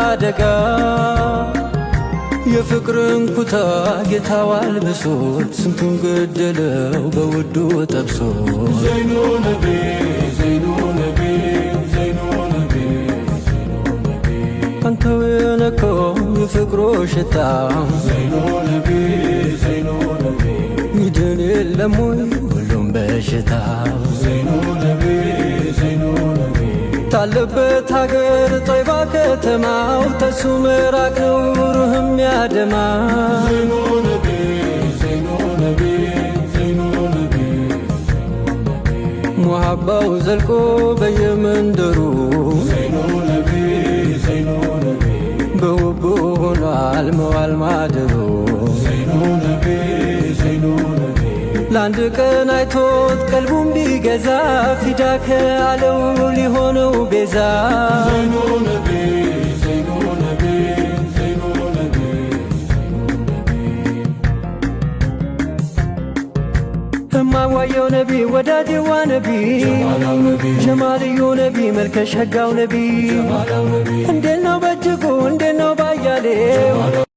አደጋ የፍቅርን ኩታ ጌታው አልብሶት ስንቱን ገደለው በውዱ ጠብሶ ዘይኑ ነቢ ዘይኑ ነቢ ዘይኑ ነቢ አንተው የነካው የፍቅሩ ሽታ ዘይኑ ነቢ ዘይኑ ነቢ ይድን የለም ወይ ሁሉም በሽታ ዘይኑ ነቢ ዘይኑ ነቢ ታለበት ሀገር ጦይባ ከተማው ተሱ ምራቅ ነው ሩህም ያደማ ዘይኑ ነቢ ዘይኑ ነቢ ዘይኑ ነቢ ሙሐባው ዘልቆ በየመንደሩ ዘይኑ ነቢ ዘይኑ ነቢ በውቡ ሆኗል መዋል ማደሩ ዘይኑ ነቢ ዘይኑ ነቢ ለአንድ ቀን አይቶት ቀልቡም ቢገዛ ፊዳከ አለው ሊሆነው ቤዛ ዘይኑ ነቢ ዘይኑ ነቢ ዘይኑ ነቢ እማዋየው ነቢ ወዳጅዋ ነቢ ጀማልዩ ነቢ መልከሸጋው ነቢ እንዴት ነው በእጅጉ እንዴት ነው ባያሌው